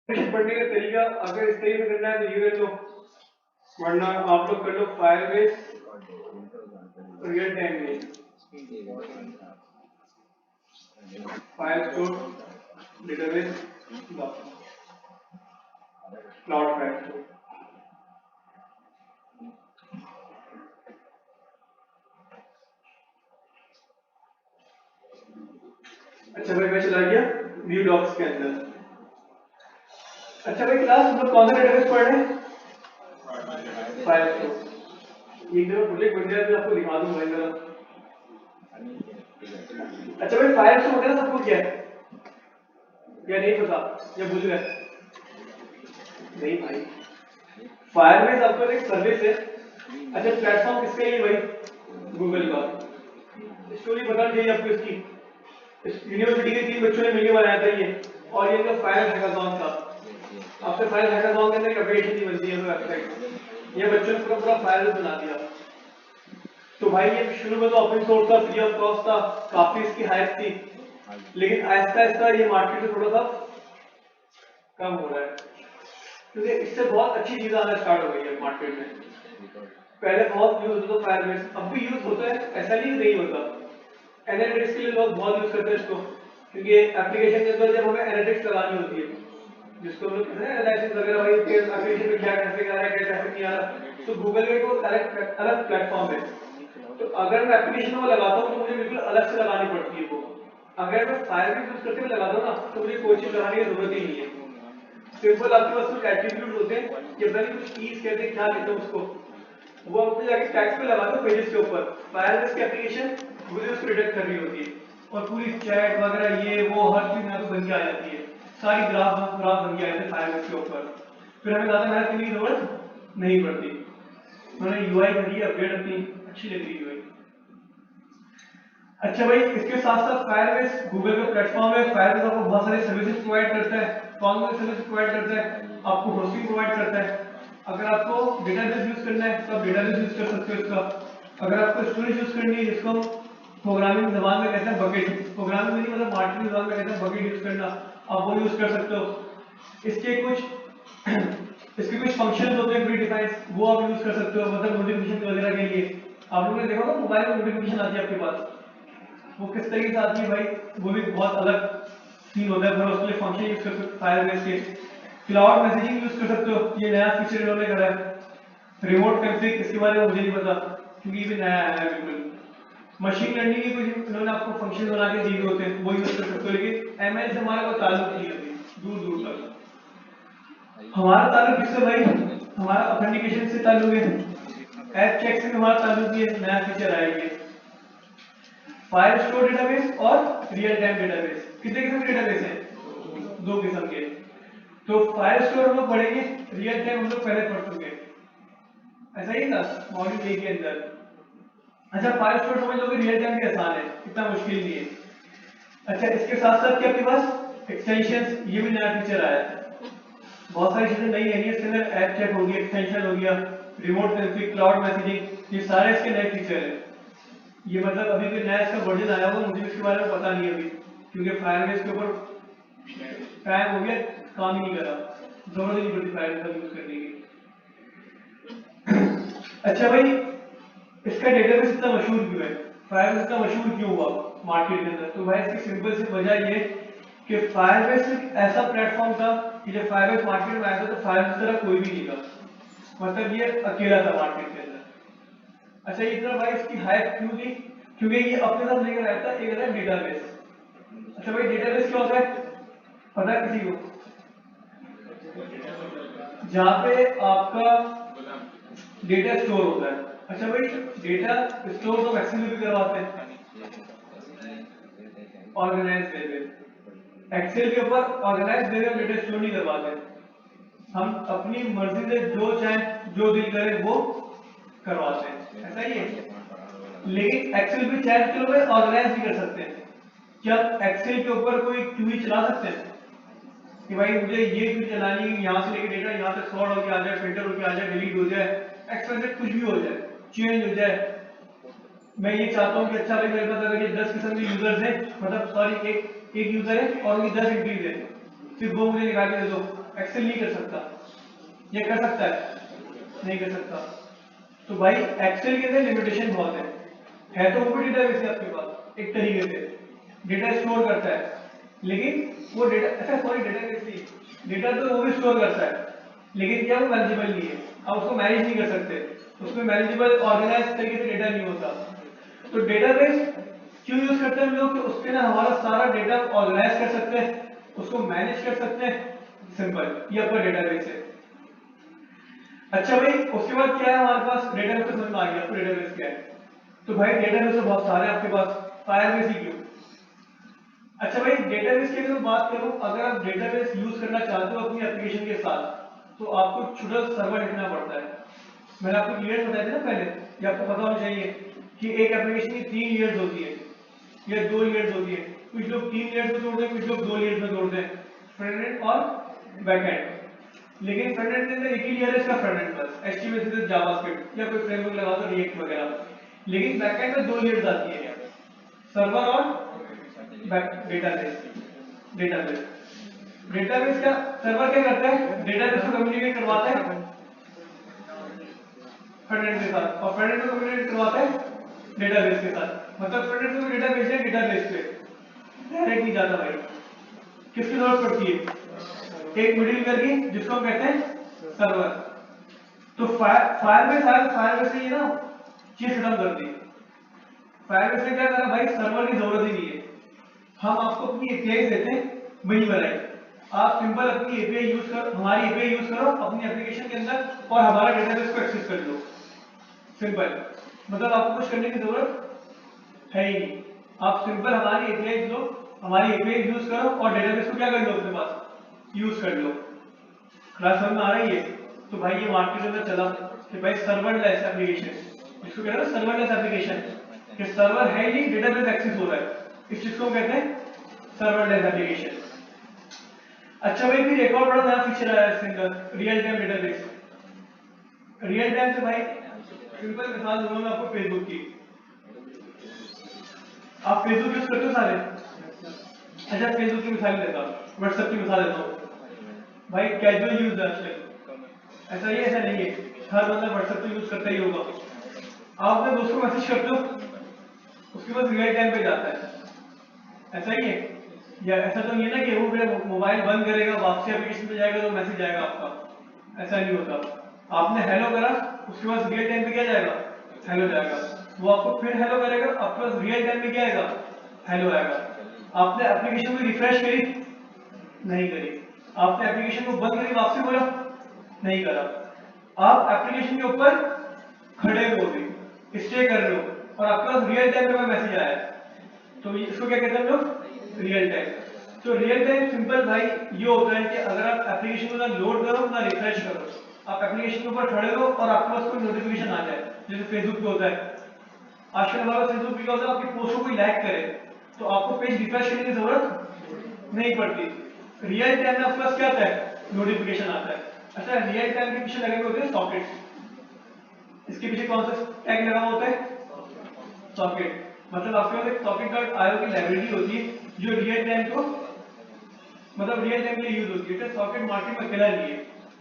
पढ़ने का तरीका अगर इस तरीके से करना है तो ये लो, वरना आप लोग कर लो फायरबेस रियल टाइम में file store database cloud file store. अच्छा भाई मैं चला गया व्यू डॉक्स के अंदर। अच्छा भाई क्लास हम लोग कौन सा डेटाबेस पढ़ रहे हैं? File store. एक जगह प्रोजेक्ट बन जाए तो आपको दिखा दूं भाई जरा। अच्छा भाई फाइल स्टोर वगैरह सबको क्या है या नहीं पता या भूल गए? नहीं भाई, फायरबेस आपको एक सर्विस है। अच्छा प्लेटफॉर्म किसका है भाई? गूगल का। स्टोरी बतानी चाहिए आपको इसकी। इस यूनिवर्सिटी के 3 बच्चों ने मिलकर बनाया था ये, और ये इनका फाइल हैकाथॉन था। आपसे फाइल हैकाथॉन के अंदर एक एप्लीकेशन बनती है वेबसाइट, ये बच्चों ने पूरा पूरा फाइल बना दिया। तो भाई ये शुरू में तो ओपन सोर्स था, फ्री ऑफ कॉस्ट था, काफी इसकी हाइप थी, लेकिन आहिस्ता आहिस्ता ये मार्केट में थोड़ा सा कम हो रहा है, क्योंकि इससे बहुत अच्छी चीजें आना स्टार्ट हो गई है मार्केट में। पहले बहुत यूज होता था फायरबेस, अब भी यूज होता है, ऐसा नहीं होता। एनालिटिक्स के लिए लोग बहुत यूज करते हैं इसको, क्योंकि एप्लीकेशन के अंदर जब हमें एनालिटिक्स लगानी होती है, जिसको हम लोग कहते हैं एनालिसिस वगैरह, भाई एप्लीकेशन में क्या ट्रैफिक आ रहा है, क्या ट्रैफिक नहीं आ रहा, तो गूगल का एक अलग अलग प्लेटफॉर्म है। तो अगर मैं एप्लीकेशन में लगाता हूँ तो मुझे बिल्कुल अलग से लगानी पड़ती है वो। अगर मैं फायरबेस यूज करके लगाता हूँ ना तो मुझे कोई चीज लगाने की जरूरत ही नहीं है। सिंपल आपके पास कुछ एट्रीब्यूट होते हैं, ये पता नहीं कुछ कीज कहते हैं, क्या कहते हैं उसको, वो अपने जाके टैक्स पे लगा दो पेजेस के ऊपर। फायरबेस की एप्लीकेशन मुझे उसको डिटेक्ट कर रही होती है, और पूरी चैट वगैरह ये वो हर चीज यहाँ पे बन के आ जाती है, सारी ग्राफ बन के आ जाते हैं फायरबेस के ऊपर। फिर हमें ज्यादा मेहनत करने की जरूरत नहीं पड़ती। उन्होंने यूआई करी है अपडेट, अपनी अच्छी लग रही है यूआई। अच्छा भाई इसके साथ साथ फायरबेस गूगल का प्लेटफॉर्म है। फायरबेस आपको बहुत सारी सर्विसेज प्रोवाइड करता है। कौन सी सर्विस प्रोवाइड करता है? आपको होस्टिंग प्रोवाइड करता है। अगर आपको डेटाबेस यूज करना है तो आप डेटाबेस यूज कर सकते हो इसका। अगर आपको स्टोरेज यूज करनी है, जिसको प्रोग्रामिंग जबान में कहते हैं बकेट, प्रोग्रामिंग में नहीं मतलब मार्केटिंग जबान में कहते हैं बकेट यूज करना, आप वो यूज कर सकते हो। इसके कुछ फंक्शंस होते हैं प्री डिफाइंड, वो आप यूज कर सकते हो, मतलब नोटिफिकेशन वगैरह के लिए। आप लोगों ने देखा ना मोबाइल में नोटिफिकेशन आती है आपके पास, वो किस तरीके से आती है भाई, वो भी बहुत अलग सीन होता है। फिर उसके लिए फंक्शन यूज कर सकते हो फायरबेस के। क्लाउड मैसेजिंग यूज कर सकते हो, ये नया फीचर इन्होंने करा है। रिमोट कॉन्फ़िग, इसके बारे में मुझे नहीं पता क्योंकि ये भी नया आया है बिल्कुल। मशीन लर्निंग के कुछ इन्होंने आपको फंक्शन बना के दिए होते हैं, वो यूज कर सकते हो, लेकिन एमएल से हमारा कोई ताल्लुक नहीं है अभी, दूर दूर तक। हमारा ताल्लुक किससे भाई? हमारा ऑथेंटिकेशन से ताल्लुक है, ऐप चेक से हमारा ताल्लुक है, नया फीचर आएगी। फाइल स्टोर डेटाबेस और रियल टाइम डेटाबेस, कितने किस्म के डेटाबेस हैं? 2 किस्म के। तो फाइल स्टोर हम लोग पढ़ेंगे, रियल टाइम हम लोग पहले पढ़ चुके हैं, ऐसा ही ना मॉड्यूल ए के अंदर। अच्छा फाइल स्टोर समझ लोगे, रियल टाइम भी आसान है, इतना मुश्किल नहीं है। अच्छा इसके साथ साथ क्या आपके पास एक्सटेंशंस, ये भी नया फीचर आया है। बहुत सारी चीजें नई है इसके अंदर, ऐप चेक हो गया, एक्सटेंशन हो गया, रिमोट कॉन्फ़िग, क्लाउड मैसेजिंग, ये सारे इसके नए फीचर हैं। ये मतलब अभी भी नया इसका वर्जन आया होगा, मुझे इसके बारे में पता नहीं अभी, क्योंकि फायरबेस के ऊपर टाइम हो गया, काम ही नहीं करा, जरूरत ही नहीं पड़ती फायरबेस का यूज करने की। अच्छा भाई इसका डेटाबेस इतना मशहूर क्यों है, फायरबेस इतना मशहूर क्यों हुआ मार्केट के अंदर? तो भाई इसकी सिंपल सी वजह ये कि फायरबेस एक ऐसा प्लेटफॉर्म था कि जब फायरबेस मार्केट में आया था तो फायरबेस की तरह कोई भी नहीं था, मतलब ये अकेला था मार्केट के अंदर। अच्छा इतना भाई इसकी हाइप क्यों थी? क्योंकि ये अपने साथ लेकर आया था एक है डेटाबेस। अच्छा भाई डेटाबेस क्या होता है पता है किसी को? जहाँ पे आपका डेटा स्टोर होता है। अच्छा भाई डेटा स्टोर तो मैक्सिमम भी करवाते हैं ऑर्गेनाइज वे में, एक्सेल के ऊपर ऑर्गेनाइज वे में डेटा स्टोर नहीं करवाते, हम अपनी मर्जी से जो चाहे जो दिल करे वो करवाते हैं, ऐसा ही है। लेकिन एक्सेल पे चाहे तो लोग ऑर्गेनाइज भी कर सकते हैं। क्या एक्सेल के ऊपर कोई क्यूरी चला सकते हैं कि भाई मुझे ये क्यू चलानी है, यहाँ से लेके डेटा यहाँ तक सॉर्ट होकर आ जाए, फिल्टर होकर आ जाए, डिलीट हो जाए, एक्सपेक्टेड कुछ भी हो जाए, चेंज हो जाए। मैं ये चाहता हूँ कि अच्छा भाई मेरे पास अगर ये 10 किस्म के यूजर्स हैं, मतलब सॉरी एक यूजर है और उनकी 10 एंट्रीज है, फिर वो मुझे निकाल के दे दो, एक्सेल नहीं कर सकता। ये कर सकता है? नहीं कर सकता। तो भाई एक्सेल के अंदर लिमिटेशन बहुत है तो वो भी डेटाबेस है आपके पास एक तरीके से, डेटा स्टोर करता है, लेकिन वो डेटा, अच्छा सॉरी डेटाबेस नहीं, डेटा तो वो भी स्टोर करता है, लेकिन क्या वो मैनेजेबल नहीं है, आप उसको मैनेज नहीं कर सकते, उसमें मैनेजेबल ऑर्गेनाइज तरीके से डेटा नहीं होता। तो डेटाबेस क्यों यूज करते हैं हम लोग कि उसके ना हमारा सारा डेटा ऑर्गेनाइज कर सकते हैं, उसको मैनेज कर सकते हैं, सिंपल, ये आपका डेटाबेस है। अच्छा भाई उसके बाद क्या है हमारे पास, डेटाबेस तो समझ में आ गया आपको डेटाबेस क्या है। तो भाई डेटाबेस तो बहुत सारे आपके पास, फायरबेस ही क्यों। अच्छा भाई डेटाबेस की अगर बात करूं, अगर आप डेटाबेस यूज करना चाहते हो अपनी एप्लीकेशन के साथ तो आपको छुट्टा सर्वर लिखना पड़ता है। मैंने आपको क्लियर बताया था ना पहले, कि आपको पता होना चाहिए कि एक एप्लीकेशन की 3 लेयर्स होती है या 2 लेयर्स होती है। कुछ लोग 3 लेयर्स में तोड़ते हैं, कुछ लोग 2 लेयर्स में तोड़ते हैं, फ्रंट एंड और बैक एंड। लेकिन फ्रंट एंड के अंदर एक ही लेयर है इसका, फ्रंट एंड बस, एचटीएमएल सीएसएस जावास्क्रिप्ट या कोई फ्रेमवर्क लगा दो रिएक्ट वगैरह। लेकिन बैक एंड में 2 लेयर्स आती है, सर्वर और डेटाबेस। डेटाबेस डेटाबेस का सर्वर क्या करता है, डेटाबेस को कम्युनिकेट करवाता है फ्रंट एंड के साथ, और फ्रंट एंड को कम्युनिकेट करवाता है डेटाबेस के साथ। मतलब फ्रंट एंड में डेटा भेजना है डेटाबेस पे, डायरेक्ट नहीं जाता भाई। किसकी जरूरत पड़ती है, एक मिडिलवेयर की, जिसको हम कहते हैं सर्वर। तो फायरबेस ने ये ना चीज खत्म कर दी। फायरबेस ने क्या करा भाई, सर्वर की जरूरत ही नहीं है, हम आपको अपनी एपीआई देते हैं, वही बनाए, आप सिंपल अपनी एपीआई यूज करो, हमारी एपीआई यूज करो अपनी एप्लीकेशन के अंदर और हमारा डेटाबेस को एक्सेस कर लो, सिंपल। मतलब आपको कुछ करने की जरूरत है ही नहीं, आप सिंपल हमारी एपीआई लो, हमारी एपीआई यूज करो और डेटाबेस को क्या कर लो अपने पास यूज कर लो। क्लास समझ में आ रही है। तो भाई ये मार्केट के अंदर चला कि भाई सर्वरलेस एप्लीकेशन, जिसको कहते हैं सर्वरलेस एप्लीकेशन, कि सर्वर है ही, डेटाबेस एक्सेस हो रहा है, इस चीज को कहते हैं सर्वरलेस एप्लीकेशन। अच्छा भाई फिर एक और बड़ा नया फीचर आया इसके अंदर, real time database. Real time से भाई सिंपल मिसाल दूंगा मैं आपको फेसबुक की। आप फेसबुक यूज करते हो सारे? अच्छा फेसबुक की मिसाल देता हूँ, व्हाट्सएप की मिसाल देता हूँ। भाई कैजुअल यूज है आजकल, ऐसा ही ऐसा नहीं है, हर बंदा व्हाट्सएप तो यूज करता ही होगा। आप अपने दोस्त को मैसेज करते हो, उसके पास रियल टाइम पे जाता है, ऐसा ही है? या ऐसा तो नहीं है ना कि वो फिर मोबाइल बंद करेगा, वापसी एप्लीकेशन पे जाएगा तो मैसेज आएगा आपका, ऐसा नहीं होता। आपने हेलो करा, उसके पास रियल टाइम पे क्या जाएगा, हेलो जाएगा, वो आपको फिर हेलो करेगा, आपके पास रियल टाइम पे क्या आएगा, हेलो आएगा। आपने एप्लीकेशन को रिफ्रेश करी, नहीं करी, आपने एप्लीकेशन को बंद करी वापसी बोला, नहीं करा, आप एप्लीकेशन के ऊपर खड़े हो भी, स्टे कर रहे हो और आपके पास रियल टाइम में मैसेज आया, तो इसको क्या कहते हैं हम लोग, रियल टाइम। तो रियल टाइम सिंपल भाई ये होता है कि अगर आप एप्लीकेशन को ना लोड करो ना रिफ्रेश करो, आप एप्लीकेशन के ऊपर खड़े हो और आपके पास कोई नोटिफिकेशन आ जाए, जैसे फेसबुक पे होता है आजकल, हमारा फेसबुक पे क्या होता है, आपकी पोस्ट को कोई लाइक करे तो आपको पेज रिफ्रेश करने की जरूरत नहीं पड़ती, रियल टाइम में आपके पास क्या आता है, नोटिफिकेशन आता है। अच्छा रियल टाइम के पीछे लगे हुए होते हैं सॉकेट, इसके पीछे कौन सा टैग लगा हुआ होता है, सॉकेट। मतलब आपके पास एक सॉकेट.io की लाइब्रेरी होती है जो रियल टाइम को, मतलब रियल टाइम के लिए यूज होती है। सॉकेट मार्केट में अकेला नहीं है,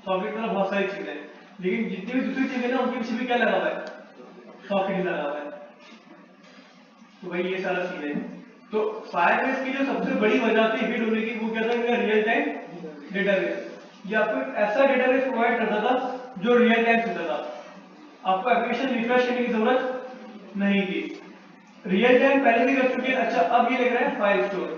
सॉकेट में बहुत सारी चीजें हैं, लेकिन जितनी भी दूसरी चीजें ना उनके पीछे भी क्या लगा हुआ है, सॉकेट ही लगा हुआ है। तो भाई ये सारा चीज है। तो फायरबेस की जो सबसे बड़ी वजह थी हिट होने की, वो क्या था, रियल टाइम डेटाबेस। ये आपको एक ऐसा डेटाबेस प्रोवाइड करता था जो रियल टाइम चलता था, आपको एप्लीकेशन रिफ्रेश करने की जरूरत नहीं थी, रियल टाइम पहले भी कर चुके हैं। अच्छा अब ये लग रहा है फाइल स्टोर।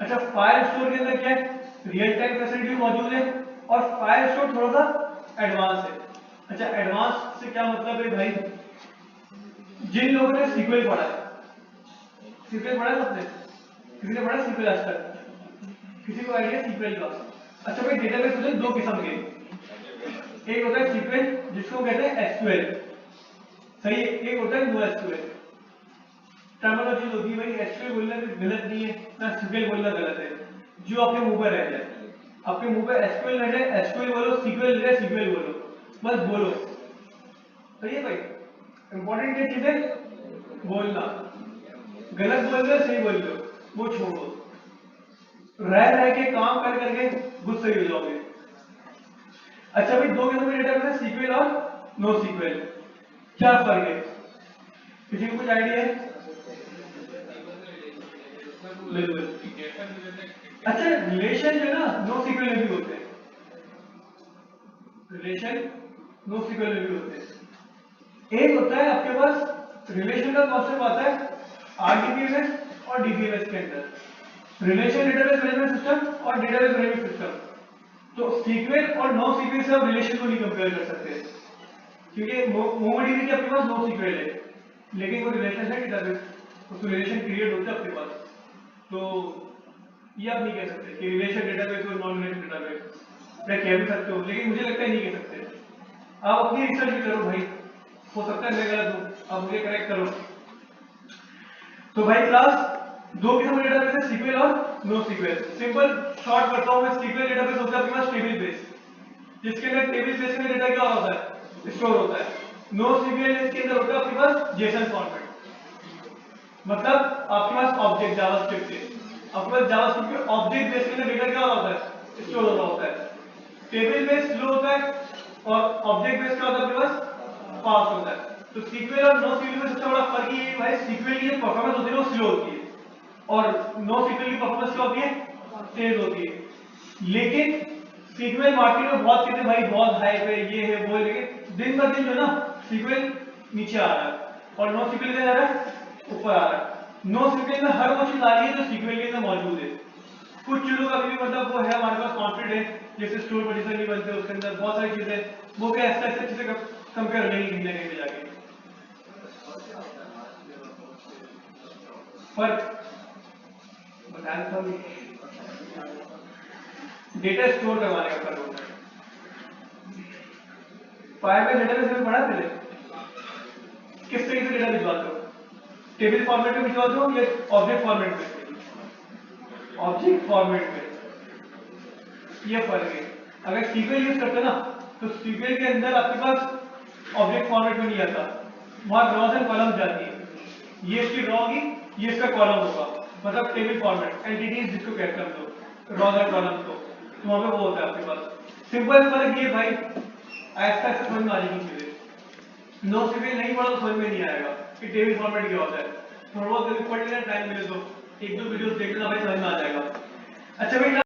अच्छा फाइल स्टोर के अंदर क्या है, रियल टाइम फैसिलिटी मौजूद है और फाइल स्टोर थोड़ा सा एडवांस है। अच्छा एडवांस से क्या मतलब है भाई, जिन लोगों ने सीक्वल पढ़ा है, सीक्वल पढ़ा है सबने, किसी ने पढ़ा सीक्वल आज तक, किसी को आइडिया सीक्वल का? अच्छा भाई डेटाबेस होते हैं दो किस्म के, एक होता है सीक्वल जिसको कहते हैं एसक्यूएल, सही है, एक होता है नो एसक्यूएल। टर्मिनोलॉजी होती है भाई, एसक्यूएल बोलना भी गलत नहीं है ना सीक्वल बोलना गलत है, जो आपके मुंह पर रह जाए, आपके मुंह पे एसक्यूएल रह जाए एसक्यूएल बोलो, सीक्वल रह जाए सीक्वल बोलो, बस बोलो, सही है भाई। इंपॉर्टेंट क्या चीज है, बोलना, गलत बोल रहे सही बोल रहे हो वो छोड़ो, रह रह के काम कर करके गुस्से हो जाओगे, अच्छा भाई, दो किस्म के डेटाबेस है, सीक्वल और नो सीक्वल। क्या फर्क है, किसी को कुछ आइडिया है? बिल्कुल। अच्छा, रिलेशन जो है ना नो सीक्वल में भी होते हैं, रिलेशन नो सीक्वल में भी होते हैं। एक होता है आपके पास रिलेशन का कॉन्सेप्ट आता है आरडीबीएमएस और डीबीएमएस के अंदर, रिलेशन डेटाबेस मैनेजमेंट सिस्टम और डेटाबेस मैनेजमेंट सिस्टम। तो सीक्वल और नो सीक्वल से आप रिलेशन को नहीं कंपेयर कर सकते, क्योंकि मोंगोडीबी के आपके पास नो सीक्वल है, लेकिन वो रिलेशन है डेटाबेस, उसमें रिलेशन क्रिएट होते हैं आपके पास। तो ये आप नहीं कह सकते कि रिलेशन डेटाबेस और नॉन रिलेशन डेटाबेस, मैं कह भी सकते हो लेकिन मुझे लगता है नहीं कह सकते। आप अपनी रिसर्च भी करो भाई, हो सकता है मैं गलत हूं, आप मुझे करेक्ट करो। तो भाई क्लास, दो किस्म के डेटाबेस है, सीक्वल और नो सीक्वल। सिंपल शॉर्ट करता हूं मैं, सीक्वल डेटाबेस होता है आपके पास टेबल बेस, जिसके अंदर टेबल बेस में डेटा क्या होता है, स्टोर होता है। नो सीक्वल इसके अंदर होता है आपके पास जेसन फॉर्मेट, मतलब आपके पास ऑब्जेक्ट जावास्क्रिप्ट है, आपके पास जावास्क्रिप्ट के ऑब्जेक्ट बेस के अंदर डेटा क्या होता है, स्टोर हो रहा होता है। टेबल बेस स्लो होता है और ऑब्जेक्ट बेस क्या होता है आपके पास, फास्ट होता है। तो सीक्वल और नो सीक्वल में सबसे बड़ा फर्क ये है भाई, सीक्वल की जो परफॉर्मेंस होती है वो स्लो होती है और नो सीक्वल की परफॉर्मेंस क्या होती है, तेज होती है। लेकिन सीक्वल मार्केट में बहुत कहते हैं भाई बहुत हाई पे ये है वो है, लेकिन दिन ब दिन जो ना सीक्वल नीचे आ रहा है और नो सीक्वल क्या जा रहा है, ऊपर आ रहा है। नो सीक्वल में हर वो चीज आ रही है जो सीक्वल के अंदर मौजूद है। कुछ चीजों का भी मतलब वो है हमारे पास कॉन्फिडेंट है, जैसे स्टोर पोजीशन नहीं बनते उसके अंदर बहुत सारी चीजें वो भी ऐसे ऐसे चीजें कंपेयर नहीं कहीं ना कहीं पे जाके फर्क बताया था। डेटा स्टोर करवाने का फर्क होता है। फायरबेस डेटाबेस में पढ़ा पहले किस तरीके से डेटा भिजवाते हो, टेबल फॉर्मेट में भिजवाते हो या ऑब्जेक्ट फॉर्मेट में, ऑब्जेक्ट फॉर्मेट में, ये फर्क है। अगर सीक्वल यूज करते ना तो सीक्वल के अंदर आपके पास ऑब्जेक्ट फॉर्मेट में नहीं आता, वहां रॉज एंड कॉलम जाती है, ये इसकी रॉ होगी ये इसका कॉलम होगा, मतलब टेबल फॉर्मेट एंटिटीज जिसको कहते हैं हम लोग रॉज एंड कॉलम को, तो वहां पे वो होता है आपके पास। सिंपल फर्क ये भाई, ऐसा ऐसा समझ में आ जाएगी चीजें। नो सीक्वल नहीं पढ़ा तो समझ में नहीं आएगा कि टेबल फॉर्मेट क्या होता है, थोड़ा बहुत कभी पढ़ लेना टाइम मिले तो एक दो वीडियोस देख लेना भाई, समझ में आ जाएगा। अच्छा भाई